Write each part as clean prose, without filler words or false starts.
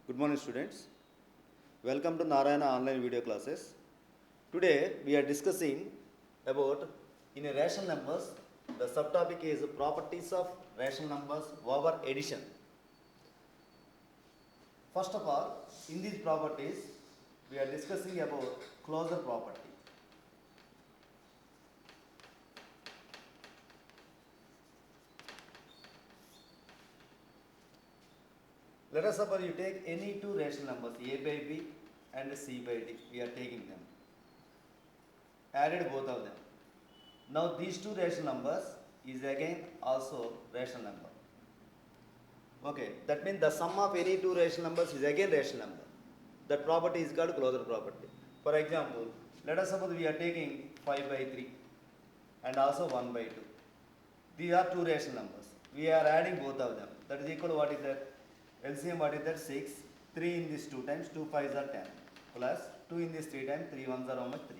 Good morning, students. Welcome to Narayana online video classes. Today we are discussing about in a rational numbers. The subtopic is properties of rational numbers over addition. First of all, in these properties, we are discussing about closure property. Let us suppose you take any two rational numbers a by b and c by d. We are taking them. Added both of them. Now these two rational numbers is again also rational number. Okay, that means the sum of any two rational numbers is again rational number. That property is called closure property. For example, let us suppose we are taking 5 by 3 and also 1 by 2. These are two rational numbers. We are adding both of them. That is equal to what is that? LCM what is that? 6. 3 in this 2 times, 2 5s are 10. Plus 2 in this 3 times, 3 1s are how much? 3.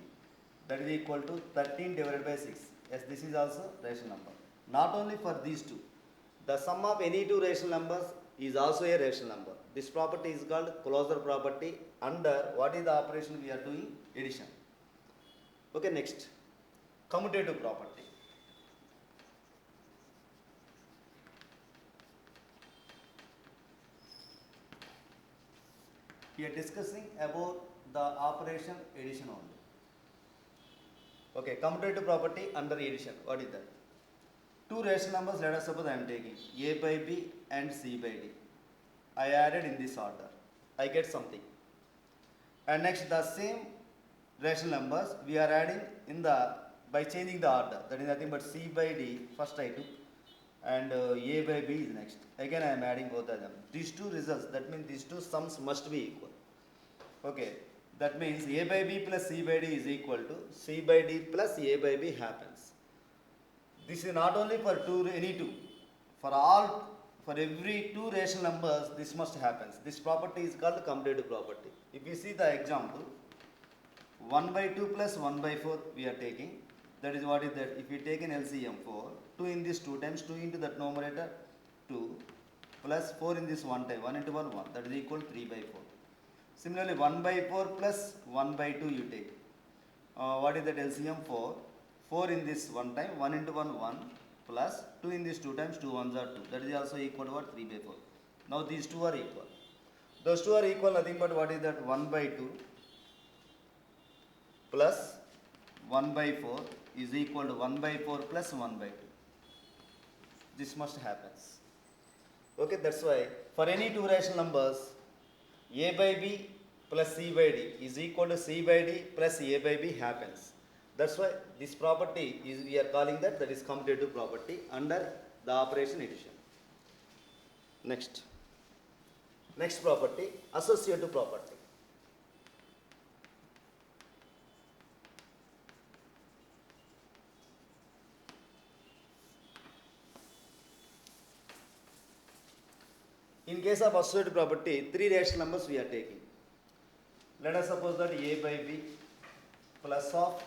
That is equal to 13 divided by 6. Yes, this is also rational number. Not only for these two. The sum of any two rational numbers is also a rational number. This property is called closure property under what is the operation we are doing? Addition. Okay, next. Commutative property. We are discussing about the operation addition only. Okay, commutative property under addition. What is that? Two rational numbers, let us suppose I am taking a by b and c by d. I added in this order. I get something. And next the same rational numbers we are adding in the by changing the order. That is nothing but c by d first I took and a by b is next. Again I am adding both of them. These two results, that means these two sums must be equal. Okay, that means a by b plus c by d is equal to c by d plus a by b happens. This is not only for any two, for every two rational numbers this must happen. This property is called commutative property. If you see the example, 1 by 2 plus 1 by 4 we are taking. That is what is that? If we take an LCM 4, 2 in this 2 times, 2 into that numerator 2 plus 4 in this 1 time, 1 into 1, 1. That is equal to 3 by 4. Similarly, 1 by 4 plus 1 by 2 you take. What is that? LCM 4. 4 in this 1 time, 1 into 1, 1 plus 2 in this 2 times, 2 1s are 2. That is also equal to what? 3 by 4. Now these two are equal. Those two are equal, nothing but what is that? 1 by 2 plus 1 by 4 is equal to 1 by 4 plus 1 by 2. This must happen. Okay, that's why for any two rational numbers, a by b plus c by d is equal to c by d plus a by b happens. That's why this property is we are calling that is commutative property under the operation addition. Next property, associative property. In case of associative property, three rational numbers we are taking. Let us suppose that a by b plus of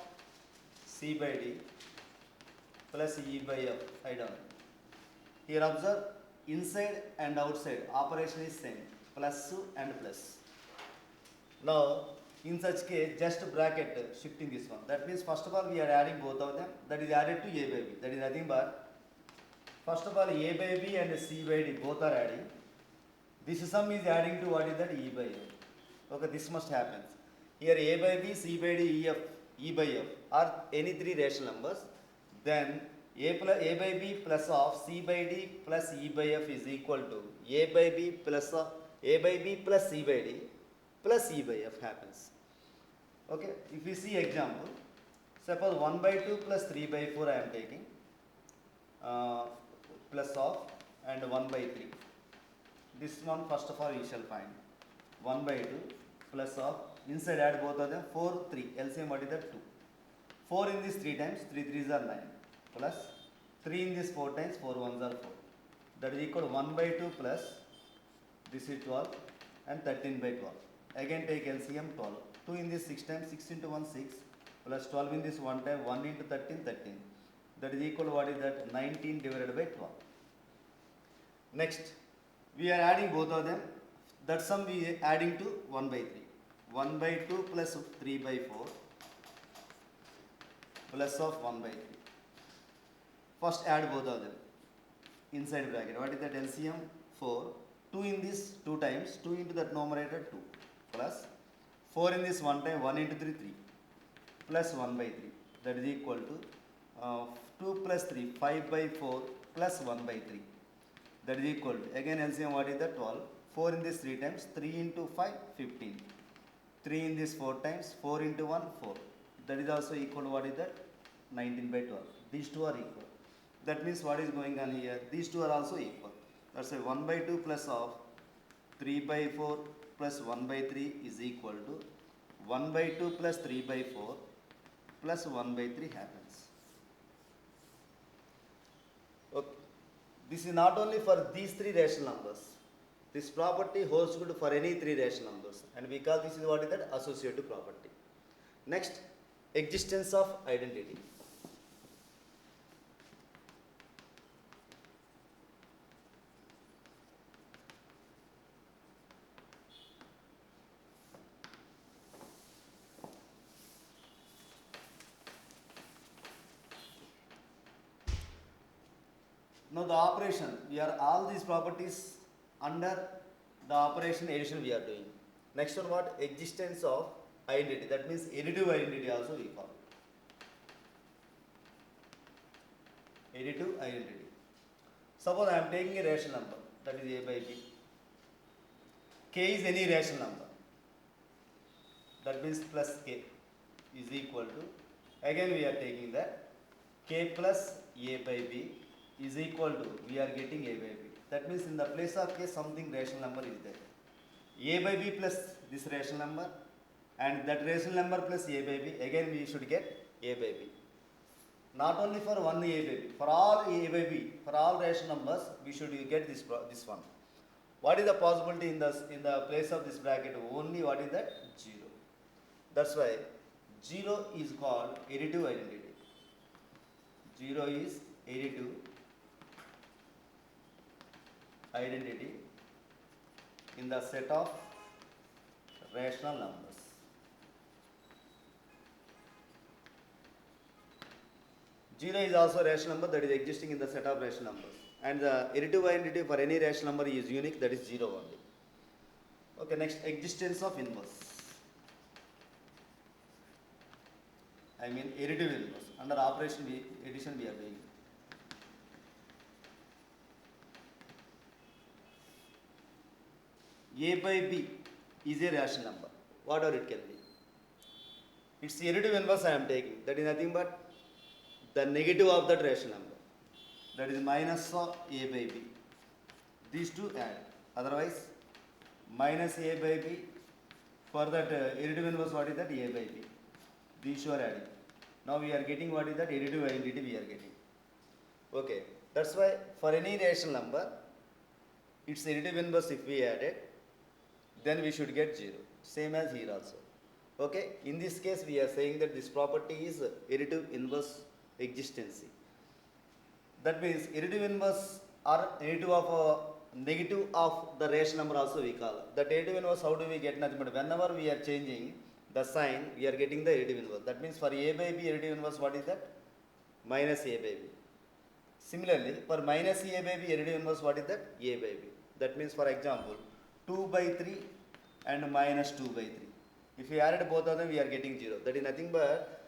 c by d plus e by f. I don't know. Here observe, inside and outside operation is same, plus and plus. Now in such case, just bracket shifting this one. That means first of all we are adding both of them. That is added to a by b. That is nothing but first of all a by b and c by d both are adding. This sum is adding to what is that? E by f. Okay, this must happen. Here a by b, c by d, e by f are any three rational numbers. Then a by b plus of c by d plus e by f is equal to a by b plus c by d plus e by f happens. Okay, if you see example, suppose 1 by 2 plus 3 by 4 I am taking plus of and 1 by 3. This one first of all you shall find 1 by 2 plus of, inside add both of them, 4 3, LCM what is that? 2. 4 in this 3 times, 3 3s are 9 plus 3 in this 4 times, 4 1s are 4. That is equal to 1 by 2 plus this is 12 and 13 by 12. Again take LCM 12. 2 in this 6 times, 6 into 1 6 plus 12 in this 1 time, 1 into 13 13. That is equal to what is that? 19 divided by 12. Next, we are adding both of them. that sum we adding to 1 by 3. 1 by 2 plus 3 by 4 plus of 1 by 3. First add both of them inside bracket. What is that? LCM 4. 2 in this 2 times, 2 into that numerator 2 plus 4 in this 1 time, 1 into 3 3 plus 1 by 3, that is equal to 2 plus 3 5 by 4 plus 1 by 3, that is equal to, again LCM what is that? 12. 4 in this 3 times, 3 into 5 15, 3 in this 4 times, 4 into 1 4, that is also equal to what is that? 19 by 12. These two are equal. That means what is going on here? These two are also equal. That's why 1 by 2 plus of 3 by 4 plus 1 by 3 is equal to 1 by 2 plus 3 by 4 plus 1 by 3 happens. Okay. This is not only for these three rational numbers. This property holds good for any three rational numbers, and we call this is what is that? Associative property. Next, existence of identity. Now the operation, we are all these properties under the operation addition we are doing. Next one what? Existence of identity. That means additive identity also we call. Additive identity. Suppose I am taking a rational number, that is a by b. K is any rational number. That means plus k is equal to, again we are taking that k plus a by b is equal to, we are getting a by b. That means in the place of k something rational number is there. A by b plus this rational number and that rational number plus a by b, again we should get a by b. Not only for one a by b, for all a by b, for all rational numbers we should get this one. What is the possibility in the place of this bracket? Only what is that? 0. That's why 0 is called additive identity. 0 is additive identity in the set of rational numbers. Zero is also rational number that is existing in the set of rational numbers, and the additive identity for any rational number is unique, that is 0 only. Okay, next, existence of inverse. I mean additive inverse. Under operation addition we are doing. A by b is a rational number, whatever it can be. Its additive inverse I am taking, that is nothing but the negative of that rational number, that is minus of a by b. These two add, otherwise minus a by b, for that additive inverse what is that? A by b. These two are adding. Now we are getting what is that? Additive identity we are getting. Okay, that's why for any rational number, its additive inverse if we add it, then we should get 0. Same as here also. Okay, in this case we are saying that this property is additive inverse existency. That means additive inverse or additive of negative of the rational number also we call. That additive inverse, how do we get? Nothing but whenever we are changing the sign, we are getting the additive inverse. That means for a by b additive inverse, what is that? Minus a by b. Similarly, for minus a by b additive inverse, what is that? A by b. That means, for example, 2 by 3 and minus 2 by 3. If we added both of them, we are getting 0. That is nothing but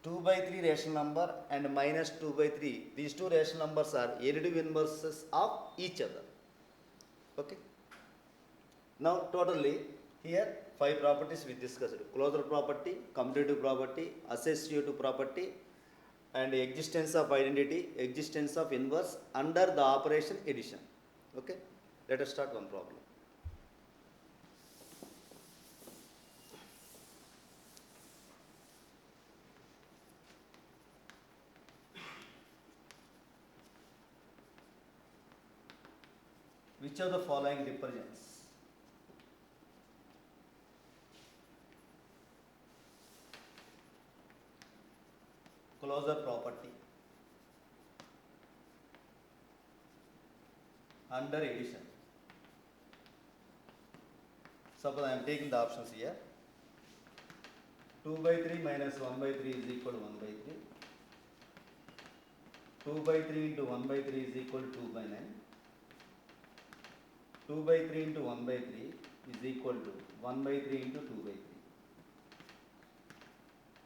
2 by 3 rational number and minus 2 by 3. These two rational numbers are additive inverses of each other. Okay. Now, totally, here 5 properties we discussed: closure property, commutative property, associative property, and existence of identity, existence of inverse under the operation addition. Okay. Let us start one problem. Which of the following represents closure property under addition? Suppose I am taking the options here. 2 by 3 minus 1 by 3 is equal to 1 by 3. 2 by 3 into 1 by 3 is equal to 2 by 9. 2 by 3 into 1 by 3 is equal to 1 by 3 into 2 by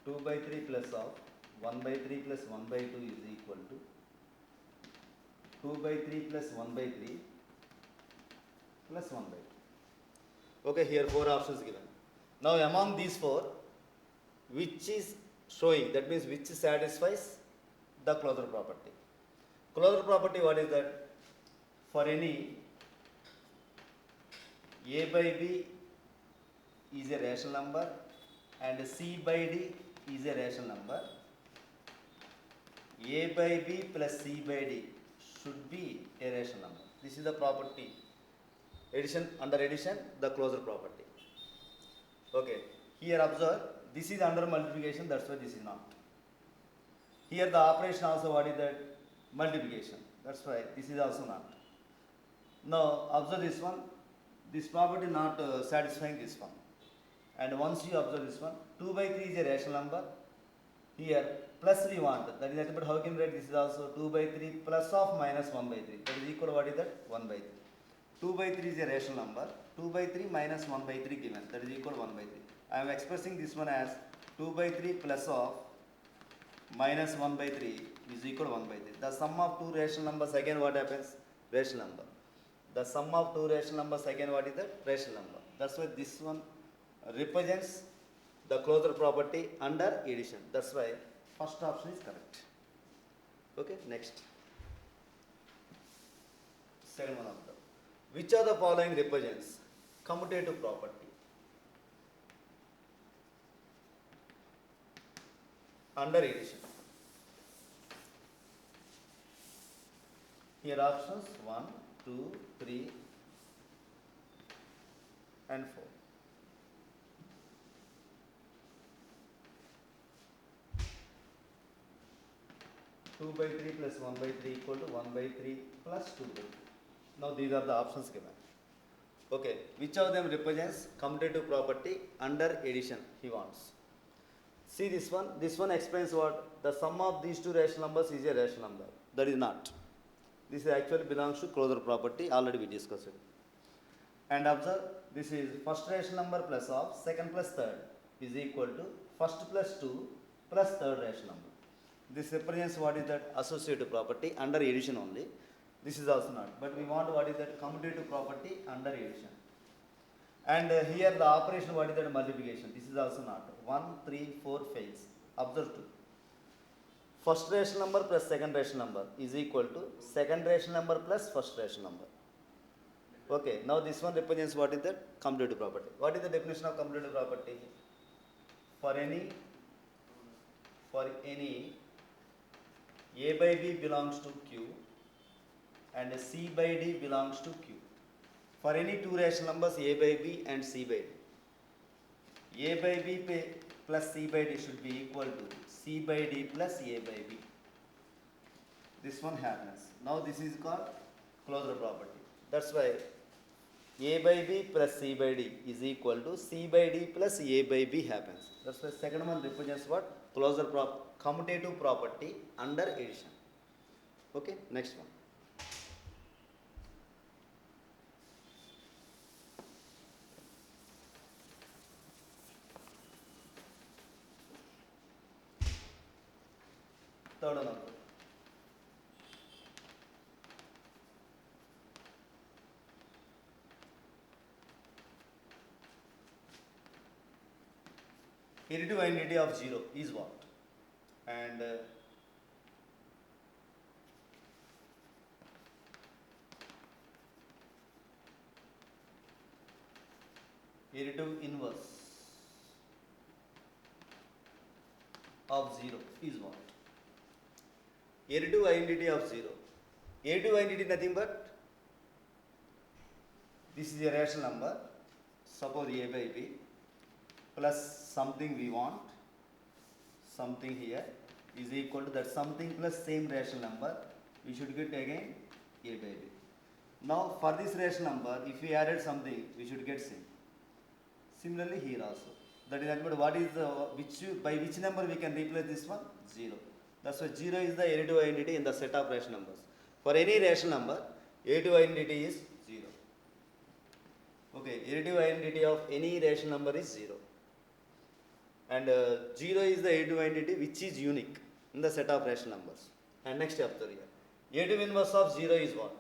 3. 2 by 3 plus of 1 by 3 plus 1 by 2 is equal to 2 by 3 plus 1 by 3 plus 1 by 2. Okay, here 4 options given. Now among these 4, which is showing, that means which satisfies the closure property. Closure property, what is that? For any a by b is a rational number and c by d is a rational number, a by b plus c by d should be a rational number. This is the property. Addition, under addition, the closure property. Okay, here observe, this is under multiplication, that's why this is not. Here the operation also, what is that? Multiplication, that's why this is also not. Now observe this one, this property not satisfying this one. And once you observe this one, 2 by 3 is a rational number. Here plus we want, that is nothing but how can we write? This is also 2 by 3 plus of minus 1 by 3, that is equal to what is that? 1 by 3. 2 by 3 is a rational number. 2 by 3 minus 1 by 3 given, that is equal to 1 by 3. I am expressing this one as 2 by 3 plus of minus 1 by 3 is equal to 1 by 3. The sum of two rational numbers, again what happens? Rational number. The sum of two rational numbers, again what is that? Rational number. That's why this one represents the closure property under addition. That's why first option is correct. Okay, next. Second one of them. Which of the following represents commutative property? Under addition. Here options 1, 2, 3 and 4. Two by 3 plus 1 by 3 equal to 1 by 3 plus 2 by 3. Now these are the options given. Okay, which of them represents commutative property under addition he wants. See this one explains what? The sum of these two rational numbers is a rational number. That is not. This actually belongs to closure property, already we discussed it. And observe, this is first rational number plus of second plus third is equal to first plus 2 plus third rational number. This represents what is that? Associative property under addition only. This is also not. But we want what is that? Commutative property under addition. And here the operation, what is that? Multiplication. This is also not. 1, 3, 4 fails. Observe 2. First rational number plus second rational number is equal to second rational number plus first rational number. Okay, now this one represents what is that? Commutative property. What is the definition of commutative property? For any A by B belongs to Q and C by D belongs to Q. For any two rational numbers A by B and C by D, A by B plus C by D should be equal to C by D plus A by B. This one happens. Now this is called closure property. That's why A by B plus C by D is equal to C by D plus A by B happens. That's why second one represents what? Closure commutative property under addition. Okay, next one. Third one. Additive identity of 0 is what? And additive inverse of 0 is what? Additive identity of 0. Additive identity nothing but this is a rational number, suppose A by B plus something we want, something here is equal to that something plus same rational number, we should get again A by B. Now for this rational number, if we added something, we should get same. Similarly here also. That is nothing but what is the by which number we can replace this one? 0. That's why 0 is the additive identity in the set of rational numbers. For any rational number, additive identity is 0. Okay, additive identity of any rational number is 0. And 0 is the additive identity which is unique in the set of rational numbers. And next chapter here. Additive inverse of 0 is what?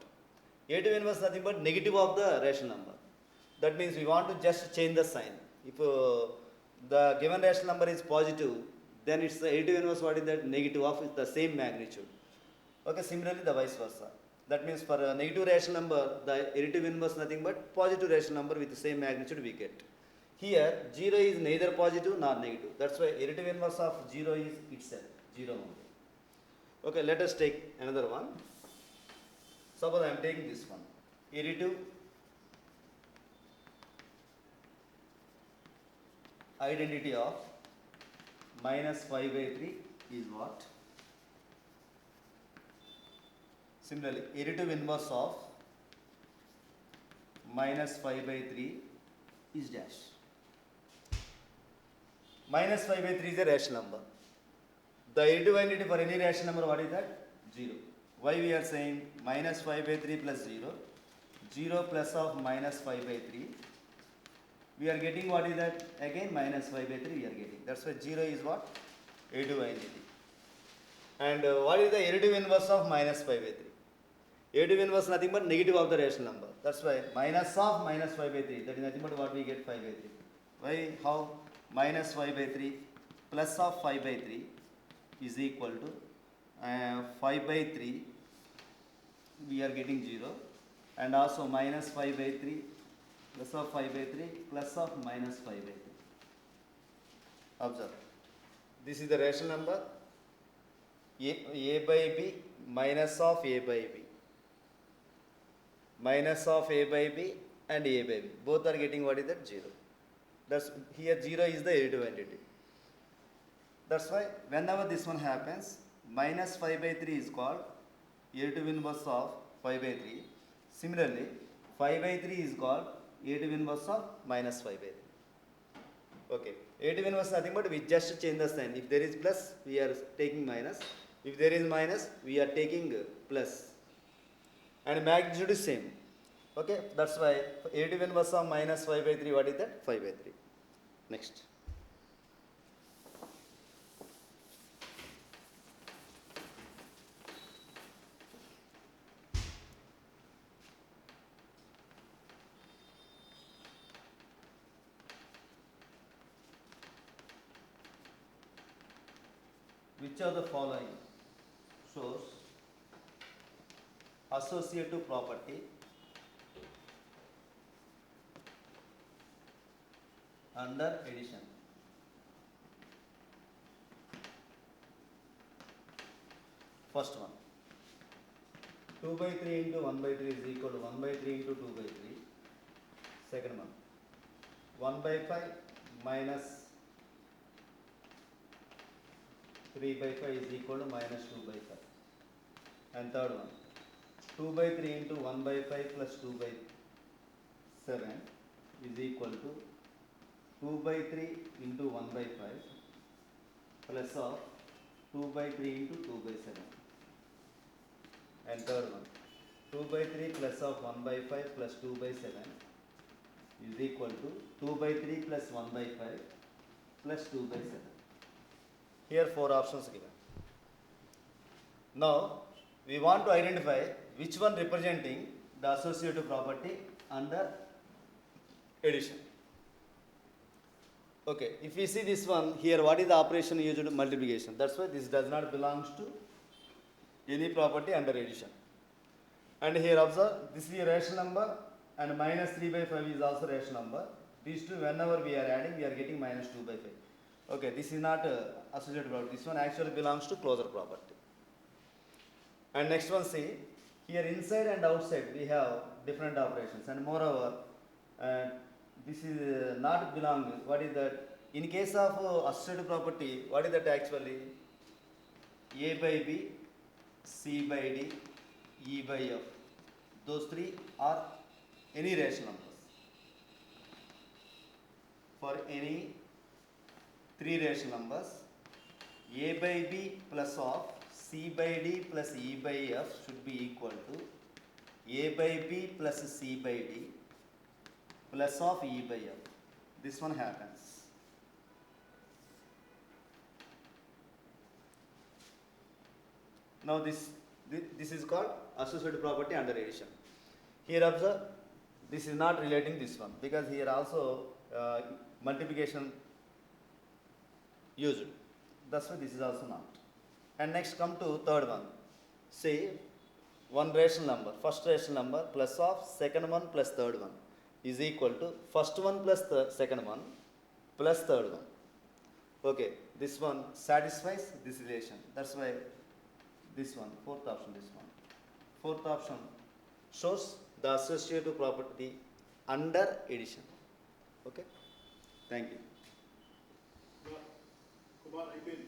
Additive inverse is nothing but negative of the rational number. That means we want to just change the sign. If the given rational number is positive, then it's the additive inverse what is that? Negative of the same magnitude. Okay, similarly the vice versa. That means for a negative rational number, the additive inverse nothing but positive rational number with the same magnitude we get. Here 0 is neither positive nor negative. That's why additive inverse of 0 is itself 0 only. Okay, let us take another one. Suppose I am taking this one. Additive identity of minus 5 by 3 is what? Similarly, additive inverse of minus 5 by 3 is dash. Minus 5 by 3 is a rational number. The additive identity for any rational number, what is that? 0. Why we are saying minus 5 by 3 plus 0? 0 plus of minus 5 by 3. We are getting what is that? Again minus 5 by 3 we are getting. That's why 0 is what? Additive identity. And what is the additive inverse of minus 5 by 3? Additive inverse nothing but negative of the rational number. That's why minus of minus 5 by 3. That is nothing but what we get 5 by 3. Why? How? Minus 5 by 3 plus of 5 by 3 is equal to 5 by 3. We are getting 0. And also minus 5 by 3 plus of 5 by 3 plus of minus 5 by 3. Observe. This is the rational number a by b minus of a by b. Minus of a by b and a by b. Both are getting what is that? 0. That's here 0 is the additive entity. That's why whenever this one happens, minus 5 by 3 is called additive inverse of 5 by 3. Similarly, 5 by 3 is called additive inverse of minus 5 by 3. Okay, additive inverse nothing but we just change the sign. If there is plus, we are taking minus. If there is minus, we are taking plus. And magnitude is same. Okay, that's why additive inverse of minus 5 by 3, what is that? 5 by 3. Next. Which of the following shows associative property under addition? First one, 2 by 3 into 1 by 3 is equal to 1 by 3 into 2 by 3. Second one, 1 by 5 minus 3 by 5 is equal to minus 2 by 5. And third one, 2 by 3 into 1 by 5 plus 2 by 7 is equal to 2 by 3 into 1 by 5 plus of 2 by 3 into 2 by 7. And third one, 2 by 3 plus of 1 by 5 plus 2 by 7 is equal to 2 by 3 plus 1 by 5 plus 2 by 7. Here 4 options given. Now we want to identify which one representing the associative property under addition. Okay, if we see this one here, what is the operation used? Multiplication. That's why this does not belongs to any property under addition. And here observe, this is a rational number and minus 3 by 5 is also rational number. These two whenever we are adding, we are getting minus 2 by 5. Okay, this is not associated property. This one actually belongs to closure property. And next one, see, here inside and outside we have different operations, and moreover, this is not belong. What is that? In case of associated property, what is that actually? A by B, C by D, E by F. Those three are any rational numbers. for any three rational numbers, a by b plus of c by d plus e by f should be equal to a by b plus c by d plus of e by f. This one happens. Now this is called associative property under addition. Here observe, this is not relating this one because here also multiplication used. That's why this is also not. And next come to third one. Say one rational number, first rational number plus of second one plus third one is equal to first one plus the second one plus third one. Okay, this one satisfies this relation. That's why this one, fourth option, this one. Fourth option shows the associative property under addition. Okay, thank you. Kumar, అయిపోయింది.